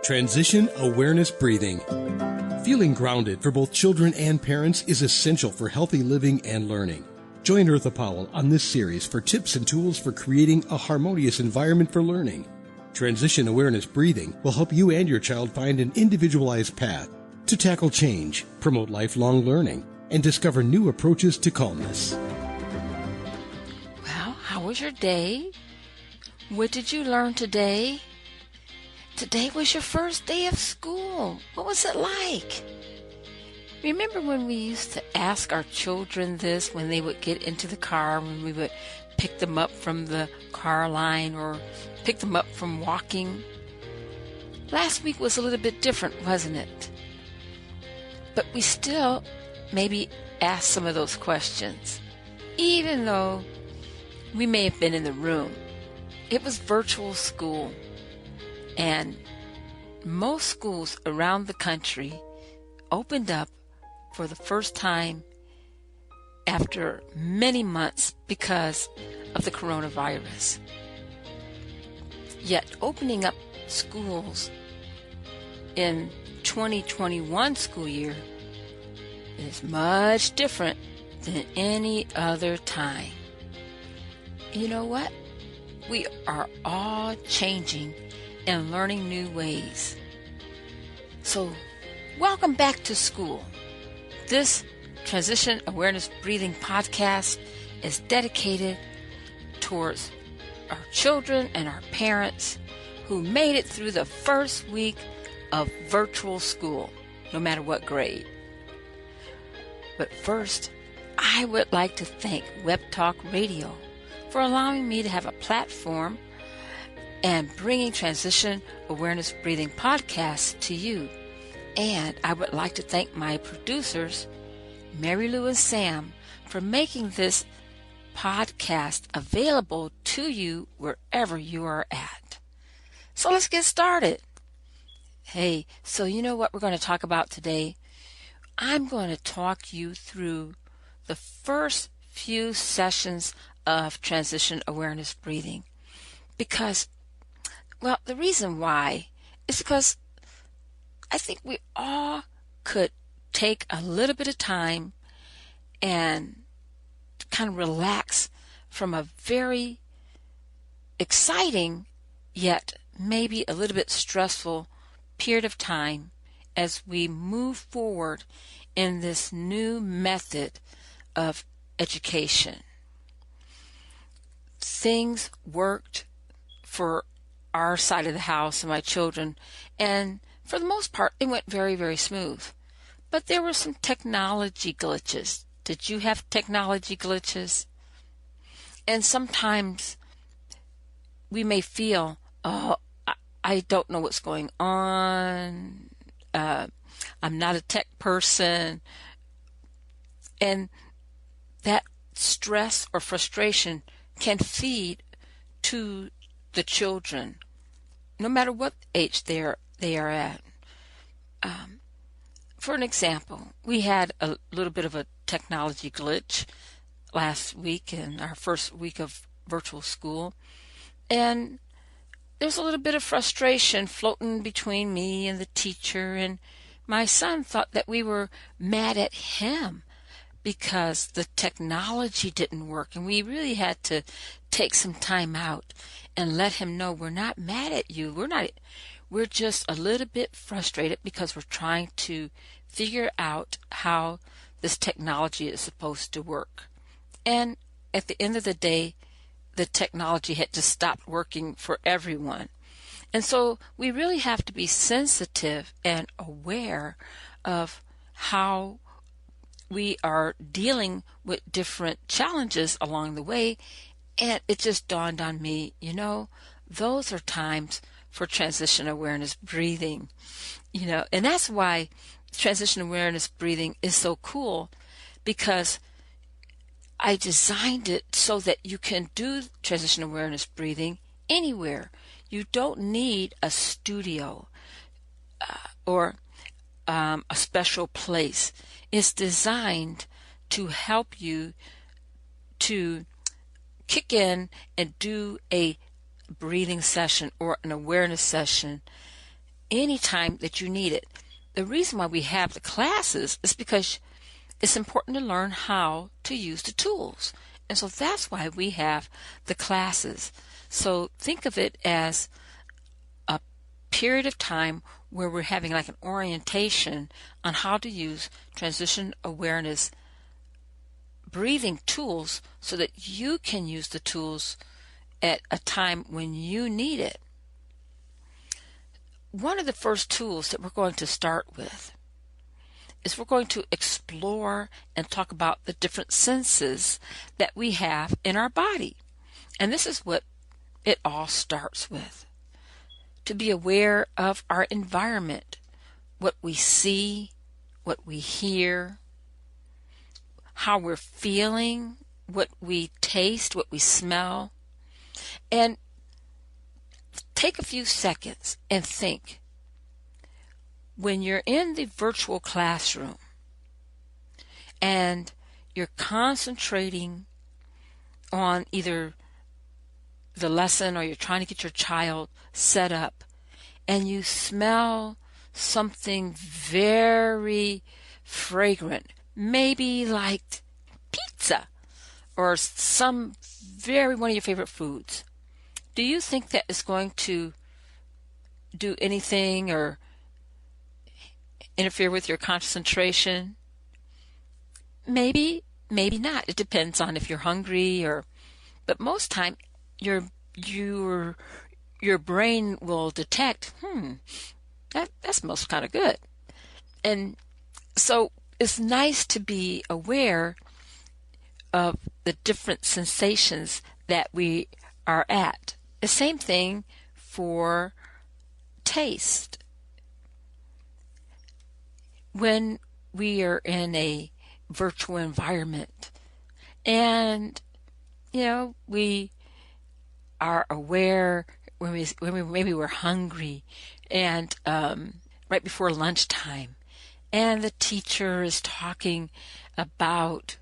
Transition awareness breathing. Feeling grounded for both children and parents is essential for healthy living and learning. Join Eartha Powell on this series for tips and tools for creating a harmonious environment for learning. Transition awareness breathing will help you and your child find an individualized path to tackle change, promote lifelong learning, and discover new approaches to calmness. Well, how was your day? What did you learn today? Today was your first day of school. What was it like? Remember when we used to ask our children this when they would get into the car, when we would pick them up from the car line or pick them up from walking? Last week was a little bit different, wasn't it? But we still maybe ask some of those questions, even though we may have been in the room. It was virtual school, and most schools around the country opened up for the first time after many months because of the coronavirus. Yet opening up schools in 2021 school year is much different than any other time. You know what? We are all changing and learning new ways. So, welcome back to school. This Transition Awareness Breathing podcast is dedicated towards our children and our parents who made it through the first week of virtual school, no matter what grade. But first, I would like to thank Web Talk Radio for allowing me to have a platform and bringing Transition Awareness Breathing podcasts to you. And I would like to thank my producers, Mary Lou and Sam, for making this podcast available to you wherever you are at. So let's get started. Hey, so you know what we're going to talk about today? I'm going to talk you through the first few sessions of Transition Awareness Breathing. Because, well, the reason why is because I think we all could take a little bit of time and kind of relax from a very exciting yet maybe a little bit stressful period of time as we move forward in this new method of education. Things worked for our side of the house and my children, and for the most part, it went very, very smooth. But there were some technology glitches. Did you have technology glitches? And sometimes we may feel, oh, I don't know what's going on. I'm not a tech person. And that stress or frustration can feed to the children, no matter what age they are at. For an example, we had a little bit of a technology glitch last week in our first week of virtual school, and there's a little bit of frustration floating between me and the teacher, and my son thought that we were mad at him because the technology didn't work, and we really had to take some time out and let him know we're not mad at you. We're just a little bit frustrated because we're trying to figure out how this technology is supposed to work. And at the end of the day, the technology had just stopped working for everyone. And so we really have to be sensitive and aware of how we are dealing with different challenges along the way. And it just dawned on me, those are times for transition awareness breathing, and that's why transition awareness breathing is so cool, because I designed it so that you can do transition awareness breathing anywhere. You don't need a studio or a special place. It's designed to help you to kick in and do a breathing session or an awareness session anytime that you need it. The reason why we have the classes is because it's important to learn how to use the tools. And so that's why we have the classes. So think of it as a period of time where we're having like an orientation on how to use transition awareness breathing tools so that you can use the tools at a time when you need it. One of the first tools that we're going to start with is we're going to explore and talk about the different senses that we have in our body. And this is what it all starts with. To be aware of our environment, what we see, what we hear, how we're feeling, what we taste, what we smell. And take a few seconds and think. When you're in the virtual classroom and you're concentrating on either the lesson or you're trying to get your child set up and you smell something very fragrant, maybe like pizza or some one of your favorite foods, do you think that is going to do anything or interfere with your concentration? Maybe, maybe not. It depends on if you're hungry but most time your brain will detect, that smells kind of good. And so it's nice to be aware of the different sensations that we are at. The same thing for taste. When we are in a virtual environment and, we are aware when maybe we're hungry and right before lunchtime and the teacher is talking about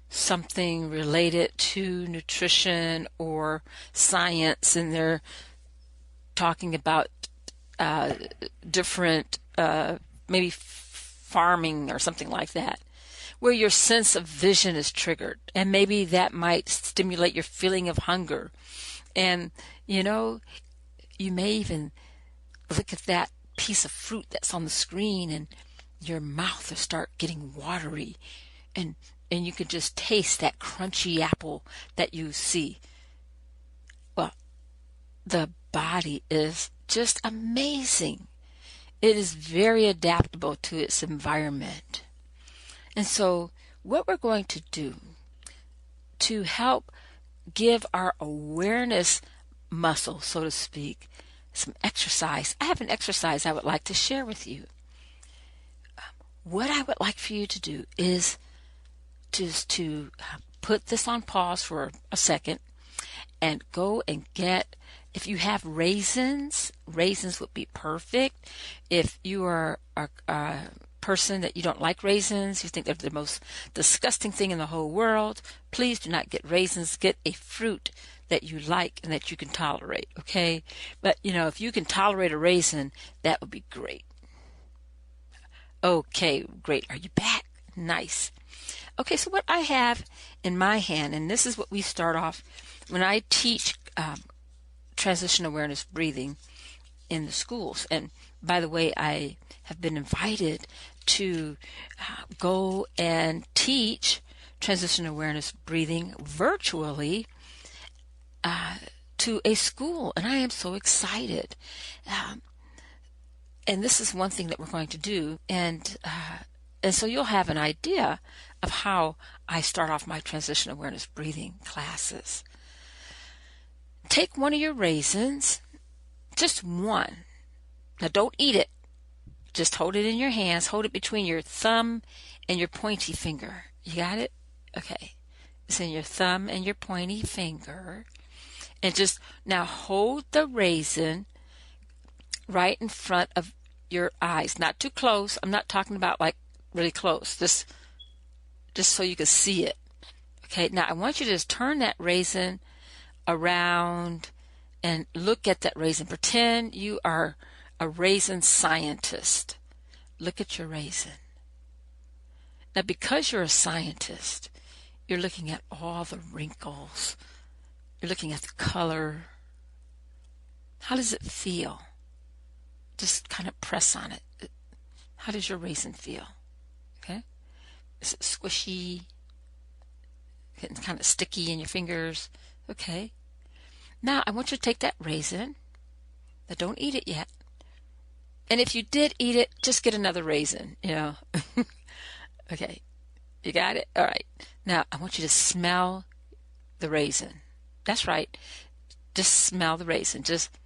something related to nutrition or science, and they're talking about different maybe farming or something like that, where your sense of vision is triggered, and maybe that might stimulate your feeling of hunger. And you may even look at that piece of fruit that's on the screen and your mouth will start getting watery, and you can just taste that crunchy apple that you see. Well, the body is just amazing. It is very adaptable to its environment. And so what we're going to do to help give our awareness muscle, so to speak, some exercise. I have an exercise I would like to share with you. What I would like for you to do is just to put this on pause for a second and go and get, if you have raisins would be perfect. If you are a person that you don't like raisins, you think they're the most disgusting thing in the whole world, please do not get raisins. Get a fruit that you like and that you can tolerate, okay? But, if you can tolerate a raisin, that would be great. Okay, great. Are you back? Nice. Okay, so what I have in my hand, and this is what we start off when I teach transition awareness breathing in the schools. And by the way, I have been invited to go and teach transition awareness breathing virtually to a school, and I am so excited. And this is one thing that we're going to do, and so you'll have an idea of how I start off my transition awareness breathing classes. Take one of your raisins, just one. Now don't eat it. Just hold it in your hands. Hold it between your thumb and your pointy finger. You got it? Okay. It's in your thumb and your pointy finger. And just now hold the raisin right in front of your eyes. Not too close. I'm not talking about like really close. Just so you can see it. Okay. Now I want you to just turn that raisin around and look at that raisin. Pretend you are a raisin scientist. Look at your raisin. Now, because you're a scientist, you're looking at all the wrinkles. You're looking at the color. How does it feel? Just kind of press on it. How does your raisin feel? Okay? Is it squishy? Getting kind of sticky in your fingers? Okay. Now, I want you to take that raisin. Now, don't eat it yet. And if you did eat it, just get another raisin, Okay. You got it? All right. Now, I want you to smell the raisin. That's right. Just smell the raisin. Just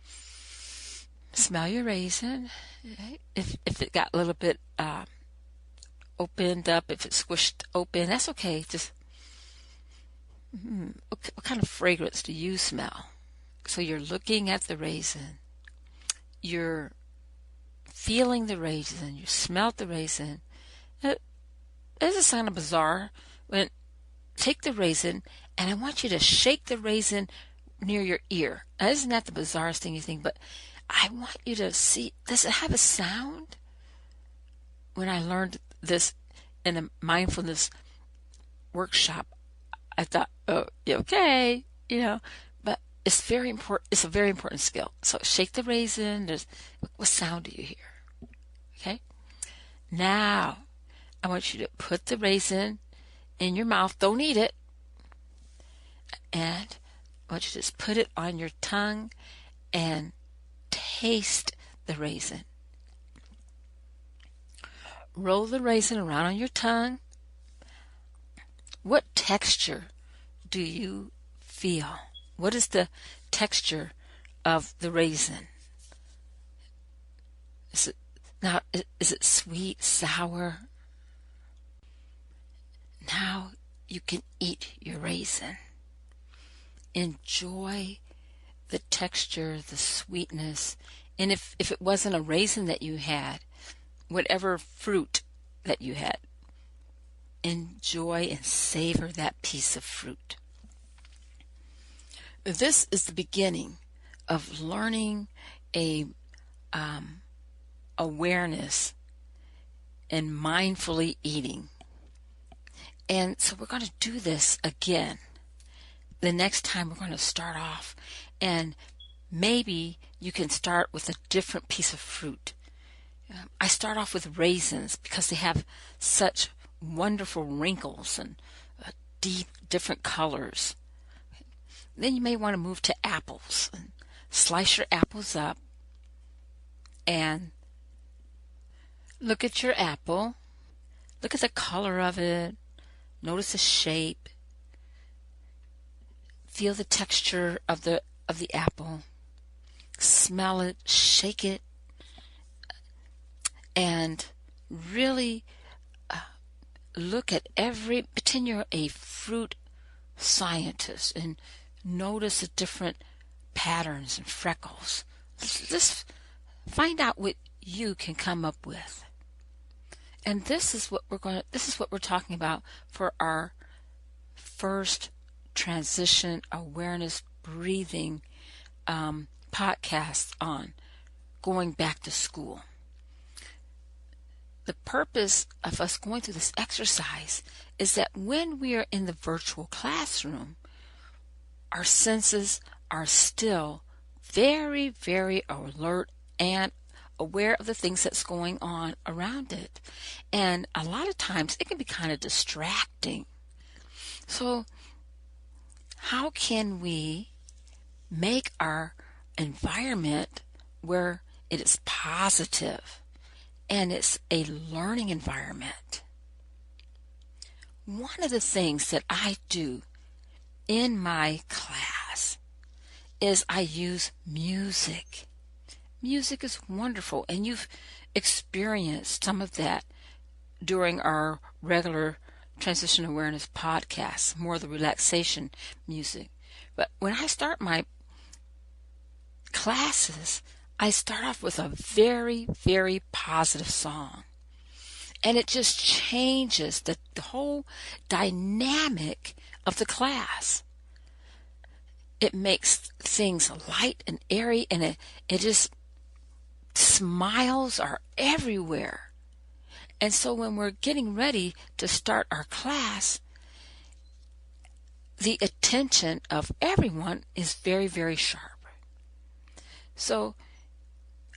smell your raisin. Right? If it got a little bit opened up, if it's squished open, that's okay. Just what kind of fragrance do you smell? So you're looking at the raisin. You're feeling the raisin. You smelled the raisin. This is kind of bizarre. Take the raisin, and I want you to shake the raisin near your ear. Now, isn't that the bizarrest thing you think? But I want you to see, does it have a sound? When I learned this in a mindfulness workshop, I thought, oh, okay, but it's very important. It's a very important skill. So shake the raisin. What sound do you hear? Okay. Now, I want you to put the raisin in your mouth. Don't eat it. And I want you to just put it on your tongue and taste the raisin. Roll the raisin around on your tongue. What texture do you feel? What is the texture of the raisin? Is it sweet, sour? Now you can eat your raisin. Enjoy the texture, the sweetness. And if it wasn't a raisin that you had, whatever fruit that you had, enjoy and savor that piece of fruit. This is the beginning of learning a awareness and mindfully eating. And so we're going to do this again. The next time we're going to start off, and maybe you can start with a different piece of fruit. I start off with raisins because they have such wonderful wrinkles and deep, different colors. Then you may want to move to apples and slice your apples up and look at your apple. Look at the color of it. Notice the shape. Feel the texture of the apple. Smell it, shake it, and really look at pretend you're a fruit scientist and notice the different patterns and freckles. Just find out what you can come up with. And this is what we're talking about for our first transition awareness breathing podcast on going back to school. The purpose of us going through this exercise is that when we are in the virtual classroom, our senses are still very, very alert and aware of the things that's going on around it. And a lot of times it can be kind of distracting. So how can we make our environment where it is positive and it's a learning environment? One of the things that I do in my class is I use music. Music is wonderful, and you've experienced some of that during our regular Transition Awareness podcast, more of the relaxation music. But when I start my classes, I start off with a very, very positive song. And it just changes the whole dynamic of the class. It makes things light and airy, and it just smiles are everywhere. And so when we're getting ready to start our class, the attention of everyone is very, very sharp. So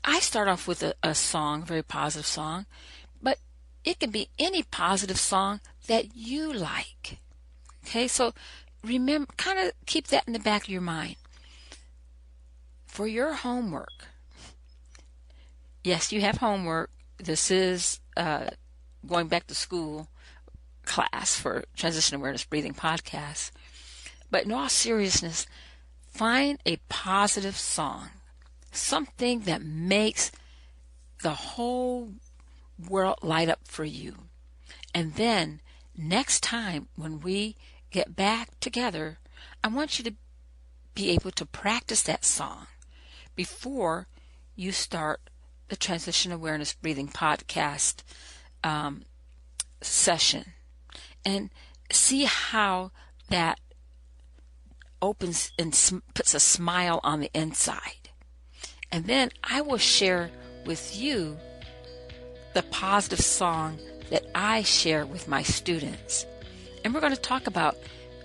I start off with a song, a very positive song, but it can be any positive song that you like. Okay, so remember, kind of keep that in the back of your mind. For your homework, yes, you have homework. This is going back to school class for Transition Awareness Breathing Podcast. But in all seriousness, find a positive song, something that makes the whole world light up for you. And then next time when we get back together, I want you to be able to practice that song before you start the Transition Awareness Breathing Podcast session, and see how that opens and puts a smile on the inside. And then I will share with you the positive song that I share with my students. And we're going to talk about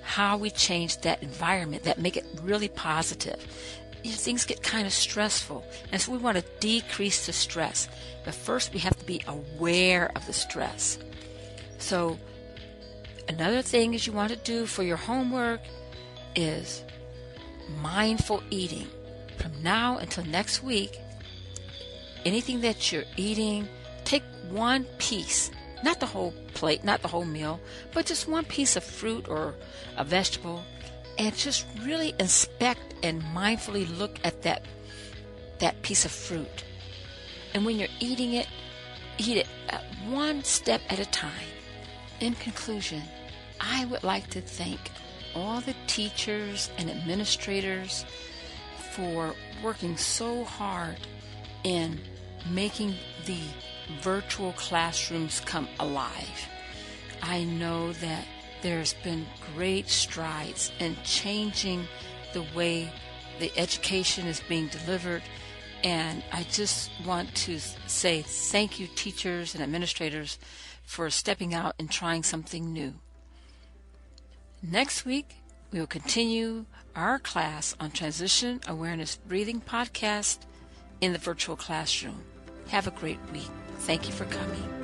how we change that environment, that make it really positive. Things get kind of stressful, and so we want to decrease the stress. But first we have to be aware of the stress. So another thing is you want to do for your homework is mindful eating. From now until next week, anything that you're eating, take one piece, not the whole plate, not the whole meal, but just one piece of fruit or a vegetable, and just really inspect and mindfully look at that piece of fruit. And when you're eating it, eat it one step at a time. In conclusion, I would like to thank all the teachers and administrators for working so hard in making the virtual classrooms come alive. I know that there's been great strides in changing the way the education is being delivered, and I just want to say thank you, teachers and administrators, for stepping out and trying something new. Next week, we will continue our class on Transition Awareness Breathing Podcast in the virtual classroom. Have a great week. Thank you for coming.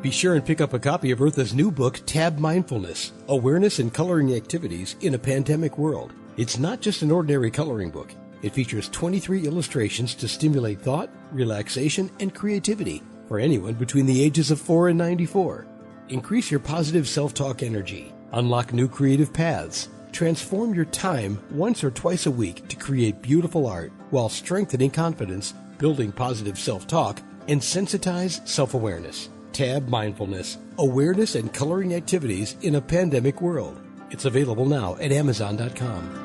Be sure and pick up a copy of Eartha's new book, Tab Mindfulness, Awareness and Coloring Activities in a Pandemic World. It's not just an ordinary coloring book. It features 23 illustrations to stimulate thought, relaxation, and creativity for anyone between the ages of 4 and 94. Increase your positive self-talk energy, unlock new creative paths, transform your time once or twice a week to create beautiful art while strengthening confidence, building positive self-talk, and sensitize self-awareness. Tab Mindfulness, Awareness and Coloring Activities in a Pandemic World. It's available now at Amazon.com.